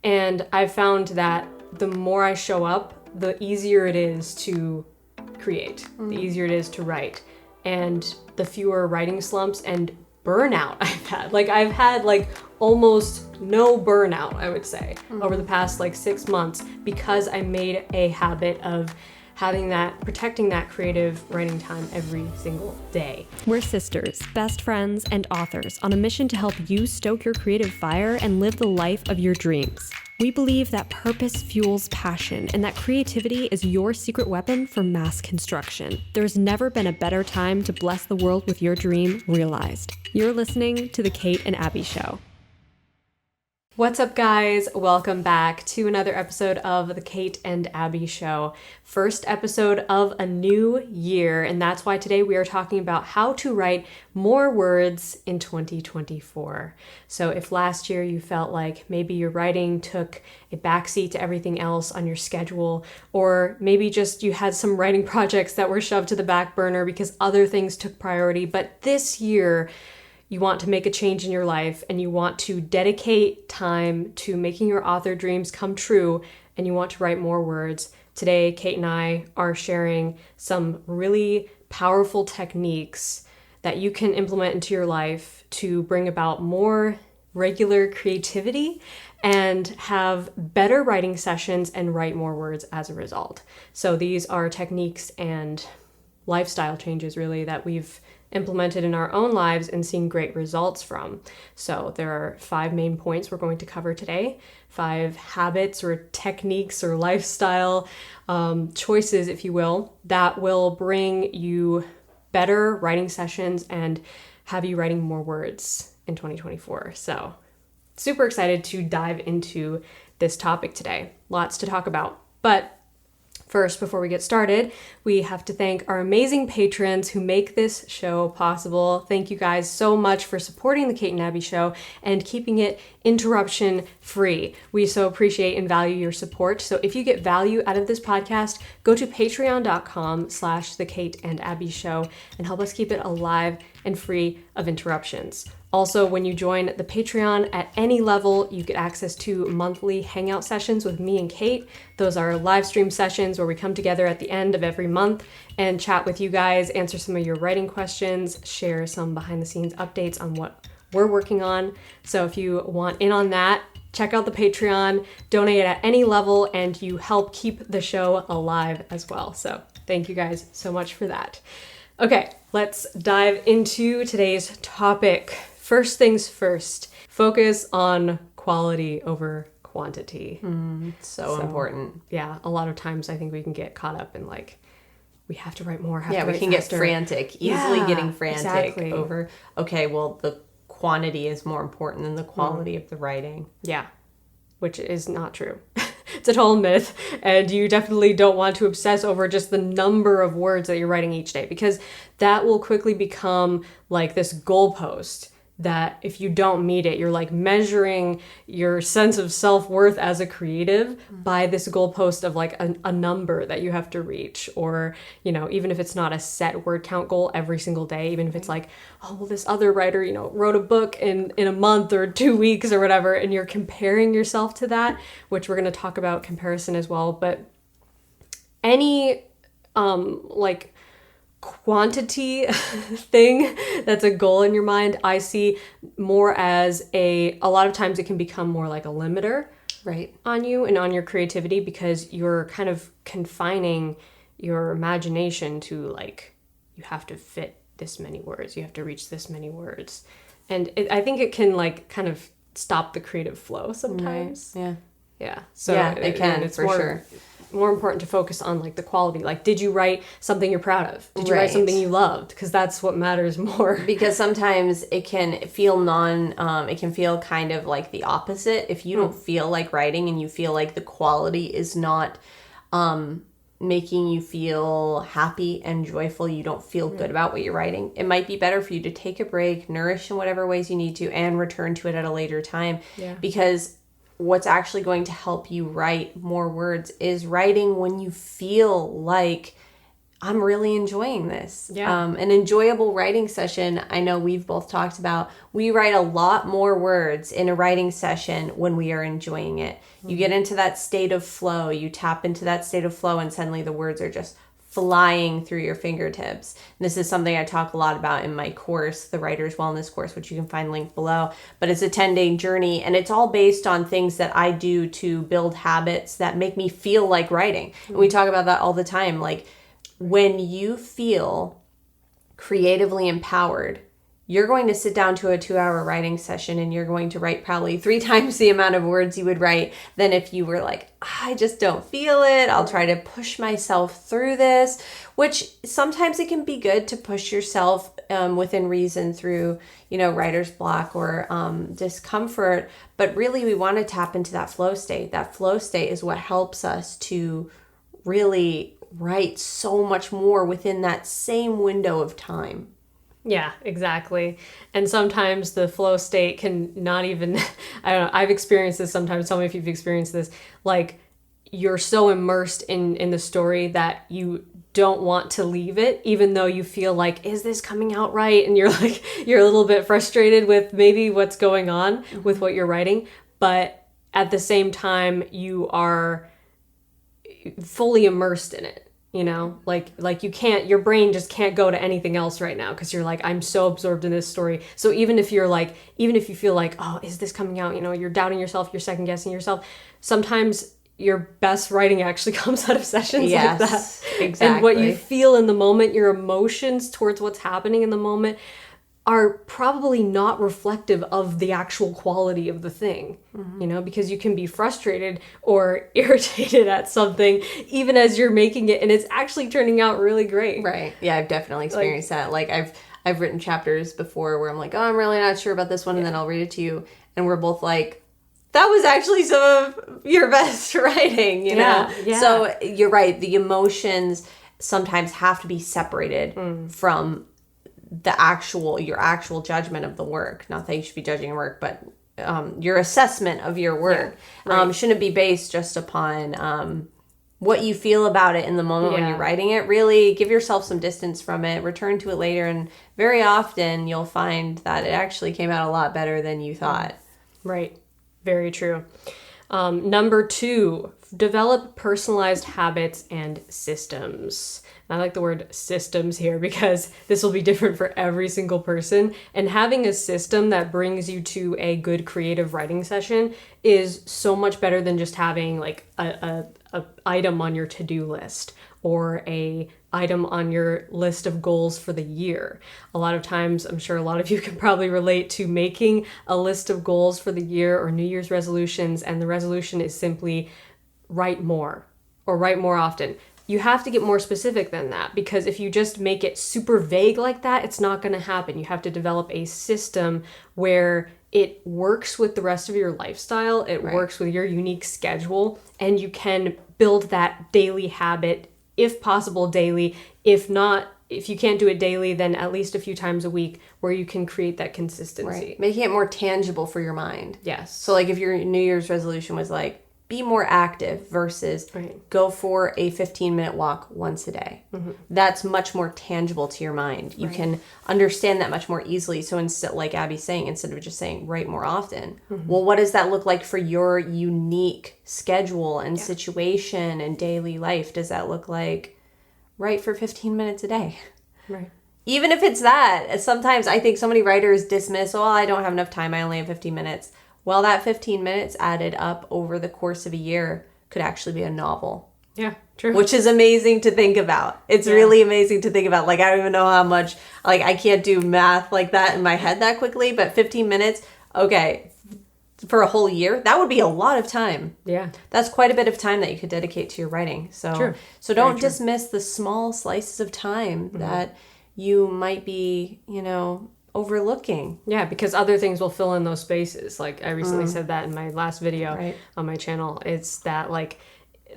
And I've found that the more I show up, the easier it is to create, the easier it is to write, and the fewer writing slumps and burnout I've had. Like I've had like almost no burnout, I would say, over the past like 6 months because I made a habit of protecting that creative writing time every single day. We're sisters, best friends, and authors on a mission to help you stoke your creative fire and live the life of your dreams. We believe that purpose fuels passion and that creativity is your secret weapon for mass construction. There's never been a better time to bless the world with your dream realized. You're listening to The Kate and Abbie Show. What's up, guys? Welcome back to another episode of The Kate and Abbie Show. First episode of a new year, and that's why today we are talking about how to write more words in 2024. So if last year you felt like maybe your writing took a backseat to everything else on your schedule, or maybe just you had some writing projects that were shoved to the back burner because other things took priority, but this year you want to make a change in your life and you want to dedicate time to making your author dreams come true and you want to write more words. Today, Kate and I are sharing some really powerful techniques that you can implement into your life to bring about more regular creativity and have better writing sessions and write more words as a result. So these are techniques and lifestyle changes really that we've implemented in our own lives and seen great results from. So there are 5 main points we're going to cover today, 5 habits or techniques or lifestyle choices, if you will, that will bring you better writing sessions and have you writing more words in 2024. So super excited to dive into this topic today. Lots to talk about, but first, before we get started, we have to thank our amazing patrons who make this show possible. Thank you guys so much for supporting the Kate and Abbie Show and keeping it interruption free. We so appreciate and value your support. So if you get value out of this podcast, go to patreon.com/the Kate and Abbie Show and help us keep it alive and free of interruptions. Also, when you join the Patreon at any level, you get access to monthly hangout sessions with me and Kate. Those are live stream sessions where we come together at the end of every month and chat with you guys, answer some of your writing questions, share some behind the scenes updates on what we're working on. So if you want in on that, check out the Patreon, donate at any level, and you help keep the show alive as well. So thank you guys so much for that. Okay, let's dive into today's topic. First things first, focus on quality over quantity. So important. Yeah, a lot of times I think we can get caught up in like, we have to write more, we can get frantic, easily getting frantic over, okay, well, the quantity is more important than the quality of the writing. Yeah, which is not true. It's a total myth, and you definitely don't want to obsess over just the number of words that you're writing each day, because that will quickly become like this goalpost that if you don't meet it, you're like measuring your sense of self-worth as a creative by this goalpost of like a number that you have to reach. Or, you know, even if it's not a set word count goal every single day, even if it's like, oh, well, this other writer, you know, wrote a book in a month or 2 weeks or whatever, and you're comparing yourself to that, which we're going to talk about comparison as well. But any like quantity thing that's a goal in your mind, I see more as a lot of times it can become more like a limiter on you and on your creativity, because you're kind of confining your imagination to like, you have to fit this many words, you have to reach this many words. And I think it can like kind of stop the creative flow sometimes. Yeah. So it can, it's for sure. More important to focus on like the quality. Like, did you write something you're proud of? Did you write something you loved? Because that's what matters more. Because sometimes it can feel it can feel kind of like the opposite. If you don't feel like writing and you feel like the quality is not making you feel happy and joyful, you don't feel good about what you're writing, it might be better for you to take a break, nourish in whatever ways you need to, and return to it at a later time. Because what's actually going to help you write more words is writing when you feel like I'm really enjoying this. Yeah. An enjoyable writing session, I know we've both talked about, we write a lot more words in a writing session when we are enjoying it. You get into that state of flow, you tap into that state of flow, and suddenly the words are just flying through your fingertips. And this is something I talk a lot about in my course, the Writer's Wellness course, which you can find linked below. But it's a 10-day journey, and it's all based on things that I do to build habits that make me feel like writing. And we talk about that all the time. Like, when you feel creatively empowered, you're going to sit down to a 2-hour writing session and you're going to write probably 3 times the amount of words you would write than if you were like, I just don't feel it. I'll try to push myself through this, which sometimes it can be good to push yourself within reason through, writer's block or discomfort. But really, we want to tap into that flow state. That flow state is what helps us to really write so much more within that same window of time. Yeah, exactly. And sometimes the flow state can not even, I don't know, I've experienced this sometimes. Tell me if you've experienced this. Like, you're so immersed in the story that you don't want to leave it, even though you feel like, is this coming out right? And you're a little bit frustrated with maybe what's going on with what you're writing. But at the same time, you are fully immersed in it. Like you can't, your brain just can't go to anything else right now because you're like, I'm so absorbed in this story. So even if you feel like, oh, is this coming out? You're doubting yourself, you're second guessing yourself. Sometimes your best writing actually comes out of sessions like that. Exactly. And what you feel in the moment, your emotions towards what's happening in the moment are probably not reflective of the actual quality of the thing, because you can be frustrated or irritated at something even as you're making it and it's actually turning out really great. Right. Yeah, I've definitely experienced that. Like I've written chapters before where I'm like, oh, I'm really not sure about this one. And then I'll read it to you. And we're both like, that was actually some of your best writing, Yeah. So you're right. The emotions sometimes have to be separated from your actual judgment of the work. Not that you should be judging your work, but your assessment of your work shouldn't be based just upon what you feel about it in the moment when you're writing it. Really give yourself some distance from it, return to it later, and very often you'll find that it actually came out a lot better than you thought. Right. Very true. Number 2, develop personalized habits and systems. And I like the word systems here because this will be different for every single person. And having a system that brings you to a good creative writing session is so much better than just having like a item on your to-do list or a item on your list of goals for the year. A lot of times, I'm sure a lot of you can probably relate to making a list of goals for the year or New Year's resolutions, and the resolution is simply write more or write more often. You have to get more specific than that, because if you just make it super vague like that, it's not going to happen. You have to develop a system where it works with the rest of your lifestyle, it works with your unique schedule, and you can build that daily habit, if possible daily. If not, if you can't do it daily, then at least a few times a week where you can create that consistency. Right. Making it more tangible for your mind. Yes. So like if your New Year's resolution was like, be more active versus go for a 15-minute walk once a day. That's much more tangible to your mind. You can understand that much more easily. So instead, like Abbie's saying, instead of just saying write more often, well, what does that look like for your unique schedule and situation and daily life? Does that look like write for 15 minutes a day? Right. Even if it's that, sometimes I think so many writers dismiss, oh, I don't have enough time, I only have 15 minutes. Well, that 15 minutes added up over the course of a year could actually be a novel. Yeah, true. Which is amazing to think about. It's really amazing to think about. Like, I don't even know how much, like, I can't do math like that in my head that quickly, but 15 minutes, okay, for a whole year, that would be a lot of time. Yeah. That's quite a bit of time that you could dedicate to your writing. So, True. So don't dismiss the small slices of time that you might be, overlooking. Yeah, because other things will fill in those spaces. Like I recently said that in my last video on my channel. It's that like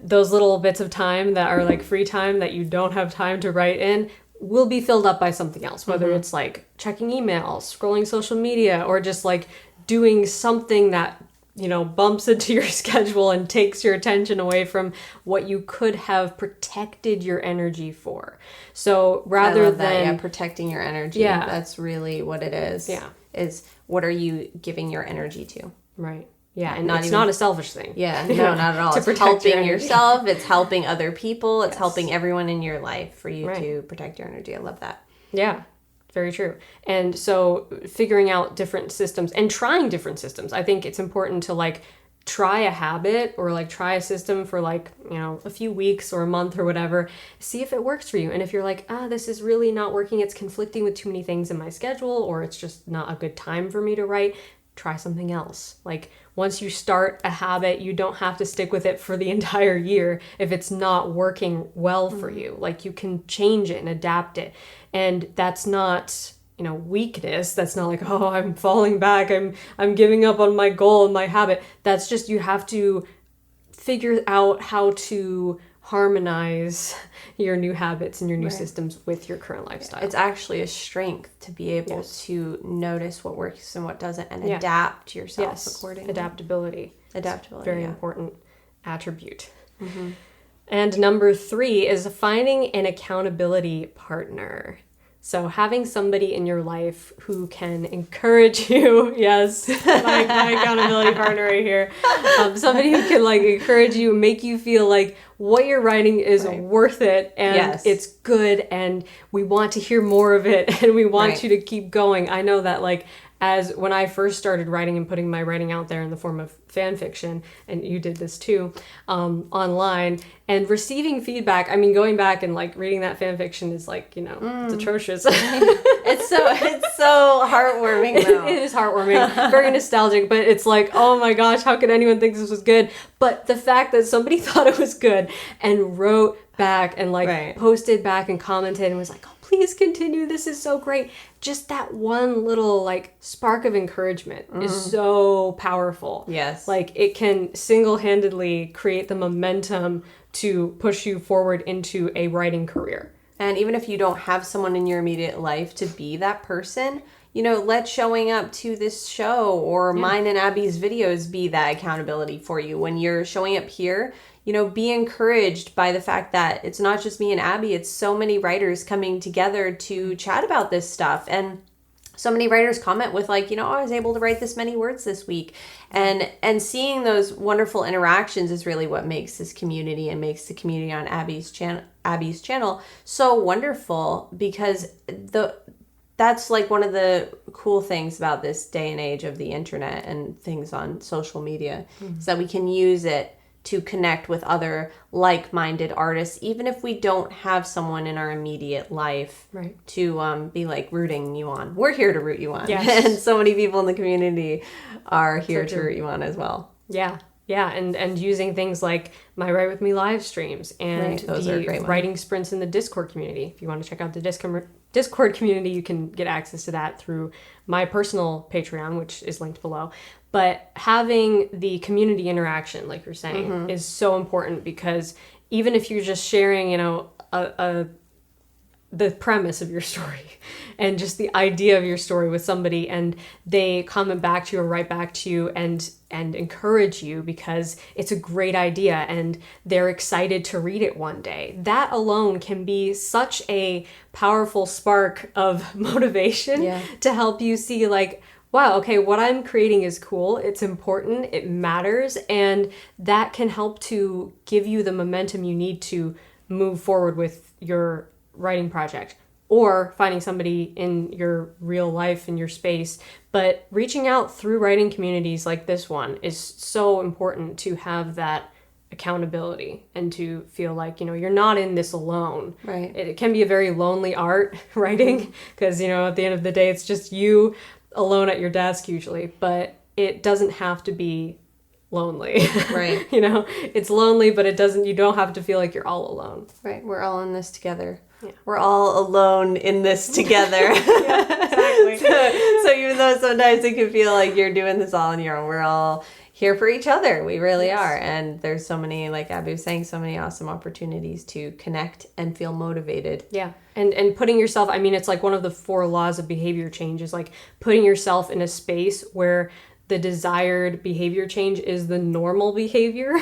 those little bits of time that are like free time that you don't have time to write in will be filled up by something else, whether it's like checking emails, scrolling social media, or just like doing something that bumps into your schedule and takes your attention away from what you could have protected your energy for. So rather than protecting your energy, that's really what it is. Yeah, is what are you giving your energy to? Right. Yeah, and it's not a selfish thing. Yeah, no, not at all. It's helping yourself. It's helping other people. It's helping everyone in your life for you to protect your energy. I love that. Yeah, very true. And so figuring out different systems and trying different systems. I think it's important to try a habit or try a system for a few weeks or a month or whatever. See if it works for you. And if you're this is really not working, it's conflicting with too many things in my schedule, or it's just not a good time for me to write, try something else. Once you start a habit, you don't have to stick with it for the entire year if it's not working well for you. You can change it and adapt it. And that's not, weakness. That's not I'm falling back. I'm giving up on my goal and my habit. That's just, you have to figure out how to harmonize your new habits and your new systems with your current lifestyle. It's actually a strength to be able to notice what works and what doesn't and adapt yourself accordingly. Adaptability. Very important attribute. Mm-hmm. And number 3 is finding an accountability partner. So having somebody in your life who can encourage you, yes, my accountability partner right here, somebody who can encourage you, make you feel what you're writing is worth it and it's good and we want to hear more of it and we want you to keep going. I know that as when I first started writing and putting my writing out there in the form of fan fiction, and you did this too, online, and receiving feedback. I mean, going back and reading that fan fiction is it's atrocious. It's so heartwarming though. It is heartwarming, very nostalgic, but it's oh my gosh, how could anyone think this was good? But the fact that somebody thought it was good and wrote back and posted back and commented and was oh, please continue, this is so great. Just that one little spark of encouragement is so powerful. Yes. It can single-handedly create the momentum to push you forward into a writing career. And even if you don't have someone in your immediate life to be that person, let showing up to this show or mine and Abbie's videos be that accountability for you. When you're showing up here, be encouraged by the fact that it's not just me and Abbie, it's so many writers coming together to chat about this stuff. And so many writers comment with I was able to write this many words this week. And seeing those wonderful interactions is really what makes this community and makes the community on Abbie's channel so wonderful, because that's one of the cool things about this day and age of the internet and things on social media, is that we can use it to connect with other like-minded artists, even if we don't have someone in our immediate life to be rooting you on. We're here to root you on. Yes. And so many people in the community are here to root you on as well. Yeah. Yeah, and using things like my Write With Me live streams and the writing sprints in the Discord community. If you want to check out the Discord community, you can get access to that through my personal Patreon, which is linked below. But having the community interaction, like you're saying, is so important, because even if you're just sharing, the premise of your story and just the idea of your story with somebody, and they comment back to you or write back to you and encourage you because it's a great idea and they're excited to read it one day, that alone can be such a powerful spark of motivation to help you see wow, okay, what I'm creating is cool, it's important, it matters, and that can help to give you the momentum you need to move forward with your writing project, or finding somebody in your real life, in your space. But reaching out through writing communities like this one is so important, to have that accountability and to feel you're not in this alone. Right. It can be a very lonely art, writing, because at the end of the day it's just you alone at your desk usually, but it doesn't have to be lonely. Right. It's lonely, but you don't have to feel like you're all alone. Right. We're all in this together. Yeah. We're all alone in this together. Yeah, exactly. So even though sometimes it can feel like you're doing this all on your own, we're all here for each other. We really are. And there's so many, like Abbie was saying, so many awesome opportunities to connect and feel motivated. Yeah. And putting yourself, it's one of the 4 laws of behavior change, is putting yourself in a space where the desired behavior change is the normal behavior.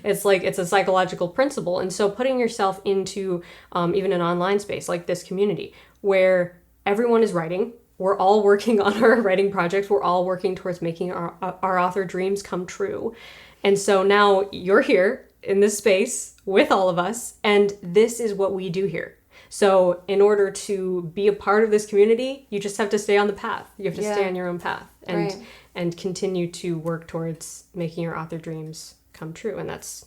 It's like, it's a psychological principle. And so putting yourself into even an online space like this community where everyone is writing, we're all working on our writing projects, we're all working towards making our author dreams come true. And so now you're here in this space with all of us, and this is what we do here. So in order to be a part of this community, you just have to stay on the path. You have to stay on your own path and continue to work towards making your author dreams come true. And that's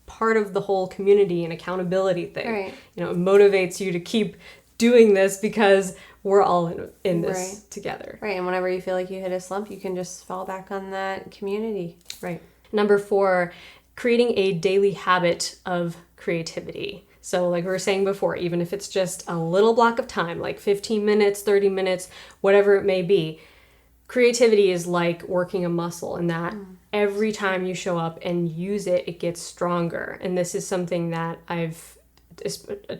part of the whole community and accountability thing. Right. You know, it motivates you to keep doing this because we're all in this together. Right. And whenever you feel like you hit a slump, you can just fall back on that community. Right. Number 4, creating a daily habit of creativity. So like we were saying before, even if it's just a little block of time, like 15 minutes, 30 minutes, whatever it may be, creativity is like working a muscle, and that every time you show up and use it, it gets stronger. And this is something that I've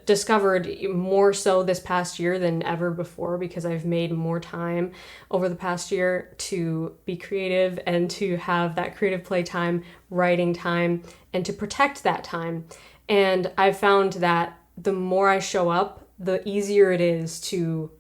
discovered more so this past year than ever before, because I've made more time over the past year to be creative and to have that creative playtime, writing time, and to protect that time. And I've found that the more I show up, the easier it is to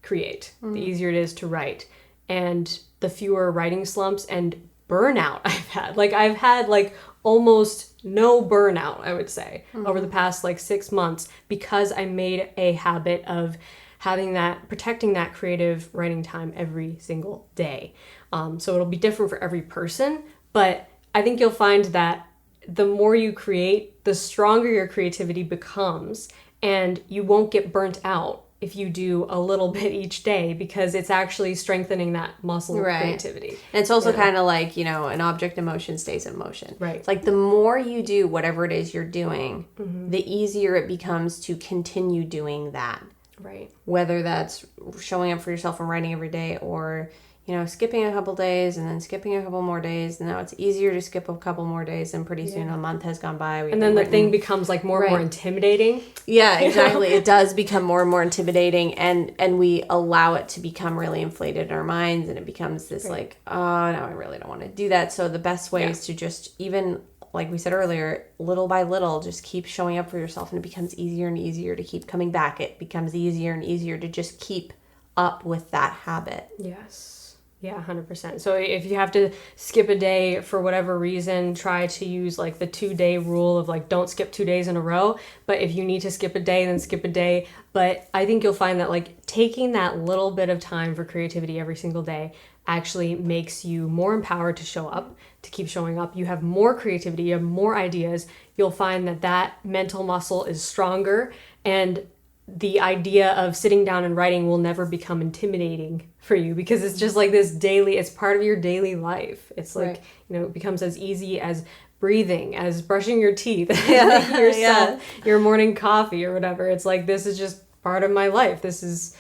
create, the easier it is to write, and the fewer writing slumps and burnout I've had. Like I've had like almost no burnout, I would say, over the past like 6 months, because I made a habit of having that, protecting that creative writing time every single day. So it'll be different for every person, but I think you'll find that the more you create, the stronger your creativity becomes, and you won't get burnt out if you do a little bit each day, because it's actually strengthening that muscle of creativity. And it's also kind of like, you know, an object in motion stays in motion. Right. It's like the more you do whatever it is you're doing, the easier it becomes to continue doing that. Right. Whether that's showing up for yourself and writing every day, or, you know, skipping a couple days and then skipping a couple more days. And now it's easier to skip a couple more days, and pretty soon a month has gone by. And then the thing becomes like more and more intimidating. Yeah, exactly. It does become more and more intimidating, and we allow it to become really inflated in our minds, and it becomes this like, oh, no, I really don't want to do that. So the best way is to just, even like we said earlier, little by little, just keep showing up for yourself, and it becomes easier and easier to keep coming back. It becomes easier and easier to just keep up with that habit. Yes. Yeah, 100%. So if you have to skip a day for whatever reason, try to use like the 2-day rule of like, don't skip 2 days in a row. But if you need to skip a day, then skip a day. But I think you'll find that like taking that little bit of time for creativity every single day actually makes you more empowered to show up, to keep showing up. You have more creativity, you have more ideas. You'll find that that mental muscle is stronger, and the idea of sitting down and writing will never become intimidating for you, because it's just like this daily, it's part of your daily life. It's like, you know, it becomes as easy as breathing, as brushing your teeth, making yourself your morning coffee or whatever. It's like, this is just part of my life. This is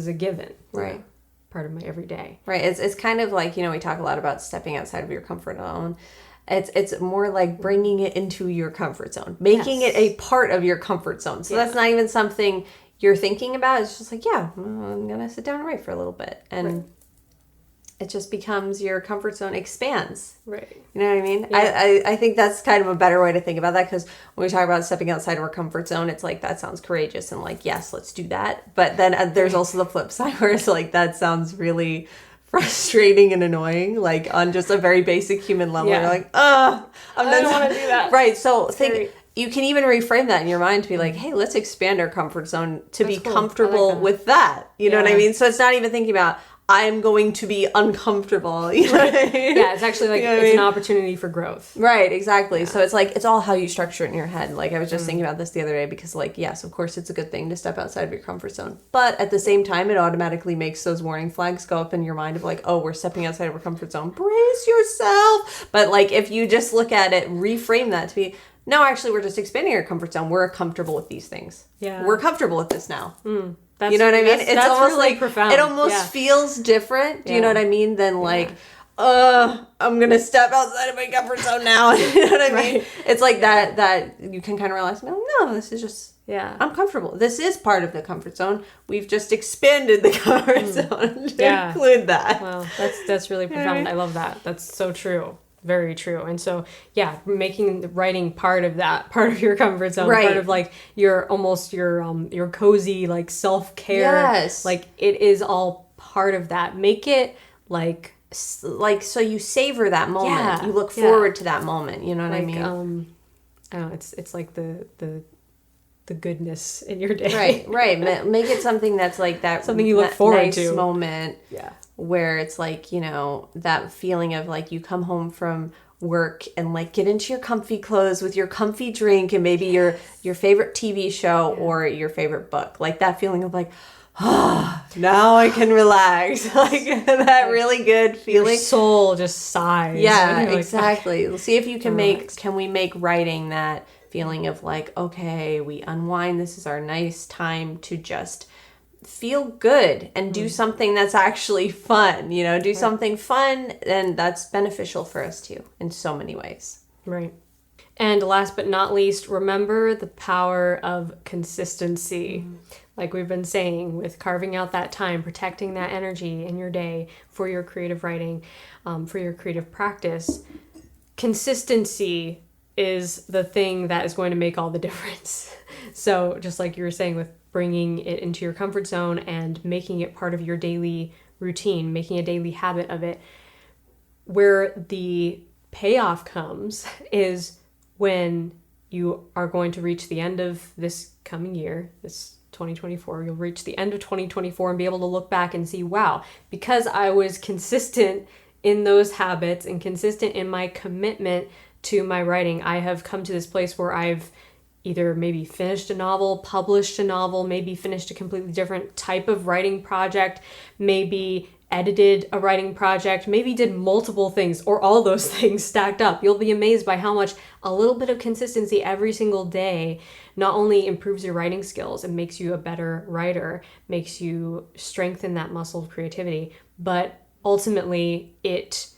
a given. Right. Part of my everyday. Right. It's kind of like, you know, we talk a lot about stepping outside of your comfort zone. It's more like bringing it into your comfort zone, making it a part of your comfort zone. So that's not even something you're thinking about. It's just like, I'm going to sit down and write for a little bit. And it just becomes, your comfort zone expands. Right. You know what I mean? Yeah. I think that's kind of a better way to think about that, because when we talk about stepping outside of our comfort zone, it's like, that sounds courageous and like, yes, let's do that. But then there's also the flip side where it's like, that sounds really frustrating and annoying, like on just a very basic human level. You're like, I don't want to do that. Right. So you can even reframe that in your mind to be like, hey, let's expand our comfort zone to be comfortable with that. You know what I mean? So it's not even thinking about, I'm going to be uncomfortable. You know what I mean? Yeah, it's actually like, it's an opportunity for growth. Right, exactly. Yeah. So it's like, it's all how you structure it in your head. Like, I was just thinking about this the other day, because like, yes, of course it's a good thing to step outside of your comfort zone. But at the same time, it automatically makes those warning flags go up in your mind of like, oh, we're stepping outside of our comfort zone. Brace yourself. But like, if you just look at it, reframe that to be, no, actually, we're just expanding our comfort zone. We're comfortable with these things. Yeah. We're comfortable with this now. You know what I mean? It's almost really like profound. It almost feels different. Do you know what I mean? Than like, I'm gonna step outside of my comfort zone now. You know what I mean? It's like that you can kind of realize, no, this is just, I'm comfortable. This is part of the comfort zone. We've just expanded the comfort zone to include that. Wow, that's really profound. I love that. That's so true. Very true. And so, making the writing part of your comfort zone, part of like your cozy, like self-care. Yes. Like it is all part of that. Make it like so you savor that moment. Yeah, you look forward to that moment. You know what I mean? I don't know, it's like the goodness in your day. Right. Make it something that's like that. Something you look forward to. Nice moment. Yeah. Where it's like, that feeling of like you come home from work and like get into your comfy clothes with your comfy drink and maybe your favorite TV show or your favorite book. Like that feeling of like, now I can relax. Like that really good feeling. Your soul just sighs. Yeah, exactly. Like, see if you can we make writing that feeling of like, okay, we unwind. This is our nice time to just feel good and do something that's actually fun, do something fun, and that's beneficial for us too in so many ways. Right. And last but not least, remember the power of consistency. Like we've been saying, with carving out that time, protecting that energy in your day for your creative writing, for your creative practice. Consistency is the thing that is going to make all the difference. So just like you were saying with bringing it into your comfort zone and making it part of your daily routine, making a daily habit of it, where the payoff comes is when you are going to reach the end of this coming year, this 2024, you'll reach the end of 2024 and be able to look back and see, wow, because I was consistent in those habits and consistent in my commitment to my writing, I have come to this place where I've either maybe finished a novel, published a novel, maybe finished a completely different type of writing project, maybe edited a writing project, maybe did multiple things or all those things stacked up. You'll be amazed by how much a little bit of consistency every single day not only improves your writing skills and makes you a better writer, makes you strengthen that muscle of creativity, but ultimately it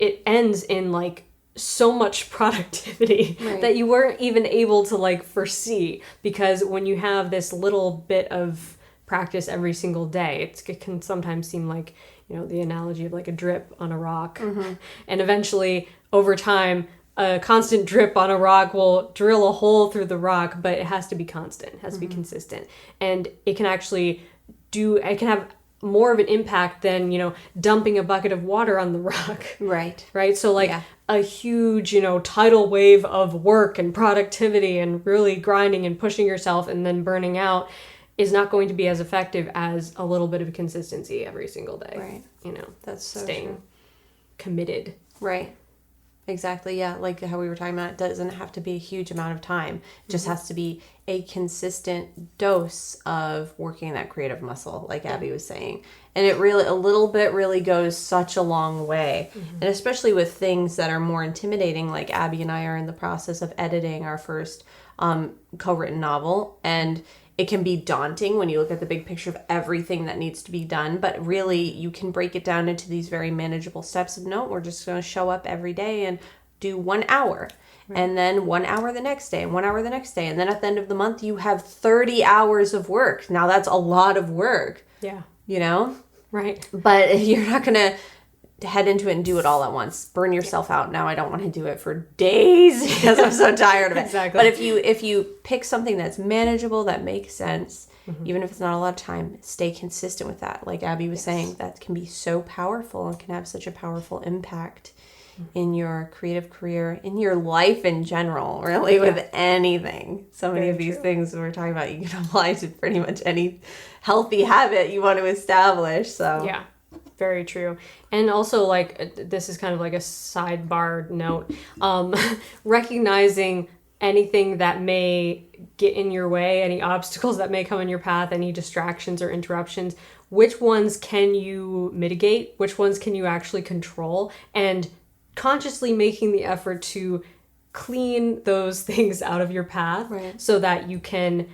ends in like so much productivity that you weren't even able to like foresee, because when you have this little bit of practice every single day, it can sometimes seem like, the analogy of like a drip on a rock. And eventually over time a constant drip on a rock will drill a hole through the rock, but it has to be constant, it has to be consistent, and it can have more of an impact than, dumping a bucket of water on the rock. Right. So like a huge, tidal wave of work and productivity and really grinding and pushing yourself and then burning out is not going to be as effective as a little bit of consistency every single day. Right. That's so staying true. Committed. Right. Exactly. Yeah. Like how we were talking about, it doesn't have to be a huge amount of time. It just has to be a consistent dose of working that creative muscle, like Abbie was saying. And a little bit really goes such a long way. And especially with things that are more intimidating, like Abbie and I are in the process of editing our first co-written novel. And it can be daunting when you look at the big picture of everything that needs to be done, but really you can break it down into these very manageable steps of, no, we're just going to show up every day and do 1 hour, and then 1 hour the next day, and 1 hour the next day. And then at the end of the month, you have 30 hours of work. Now that's a lot of work. Yeah. Right. But if you're not going to head into it and do it all at once, burn yourself out. Now I don't want to do it for days because I'm so tired of it. Exactly. But if you pick something that's manageable, that makes sense, even if it's not a lot of time, stay consistent with that. Like Abbie was saying, that can be so powerful and can have such a powerful impact in your creative career, in your life in general, really, with anything. So many of these things we're talking about, you can apply to pretty much any healthy habit you want to establish. So yeah. Very true. And also, like, this is kind of like a sidebar note, recognizing anything that may get in your way, any obstacles that may come in your path, any distractions or interruptions, which ones can you mitigate, which ones can you actually control, and consciously making the effort to clean those things out of your path so that you can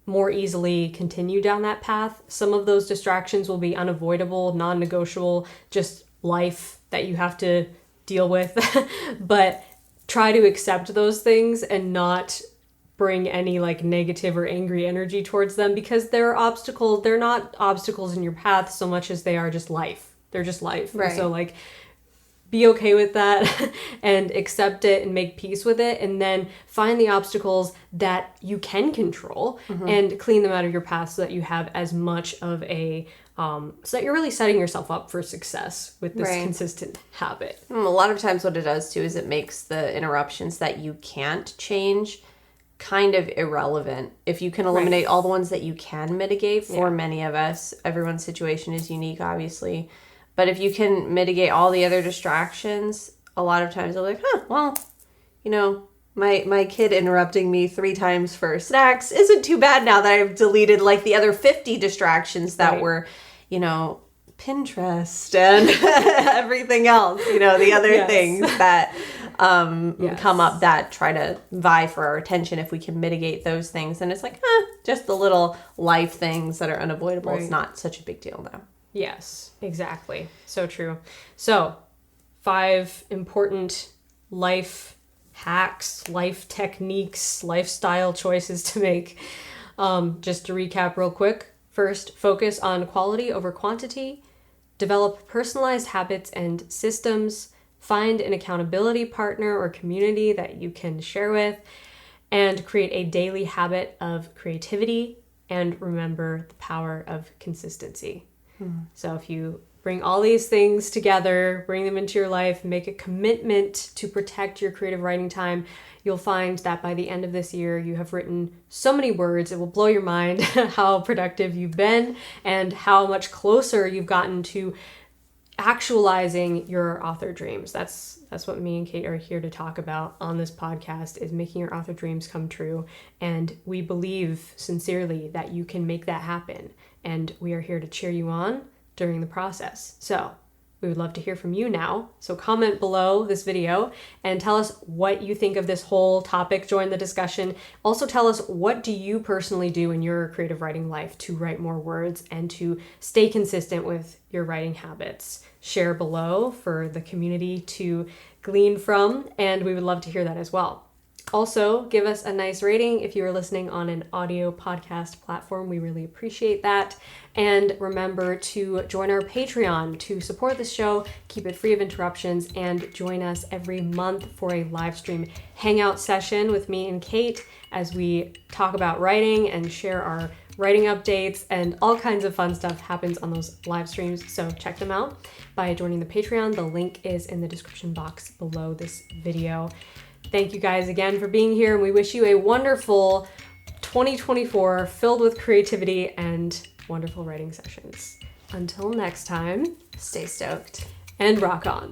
more easily continue down that path. Some of those distractions will be unavoidable, non-negotiable, just life that you have to deal with, but try to accept those things and not bring any like negative or angry energy towards them, because they're obstacles. They're not obstacles in your path so much as they are just life. They're just life. Right. And so like, be okay with that and accept it and make peace with it, and then find the obstacles that you can control and clean them out of your path so that you have as much of a so that you're really setting yourself up for success with this consistent habit. A lot of times what it does too is it makes the interruptions that you can't change kind of irrelevant. If you can eliminate all the ones that you can mitigate, for many of us, everyone's situation is unique, obviously. But if you can mitigate all the other distractions, a lot of times they're like, well, you know, my kid interrupting me 3 times for snacks isn't too bad now that I've deleted like the other 50 distractions that were, you know, Pinterest and everything else, you know, the other things that come up that try to vie for our attention. If we can mitigate those things, and it's like, just the little life things that are unavoidable. It's not such a big deal though. Yes, exactly. So true. So 5 important life hacks, life techniques, lifestyle choices to make. Just to recap real quick. First, focus on quality over quantity. Develop personalized habits and systems. Find an accountability partner or community that you can share with. And create a daily habit of creativity. And remember the power of consistency. So if you bring all these things together, bring them into your life, make a commitment to protect your creative writing time, you'll find that by the end of this year, you have written so many words. It will blow your mind how productive you've been and how much closer you've gotten to actualizing your author dreams. That's what me and Kate are here to talk about on this podcast, is making your author dreams come true. And we believe sincerely that you can make that happen. And we are here to cheer you on during the process. So we would love to hear from you now. So comment below this video and tell us what you think of this whole topic. Join the discussion. Also tell us, what do you personally do in your creative writing life to write more words and to stay consistent with your writing habits? Share below for the community to glean from, and we would love to hear that as well. Also, give us a nice rating if you are listening on an audio podcast platform. We really appreciate that. And remember to join our Patreon to support the show, keep it free of interruptions, and join us every month for a live stream hangout session with me and Kate as we talk about writing and share our writing updates, and all kinds of fun stuff happens on those live streams. So check them out by joining the Patreon. The link is in the description box below this video. Thank you guys again for being here, and we wish you a wonderful 2024 filled with creativity and wonderful writing sessions. Until next time, Stay stoked and rock on.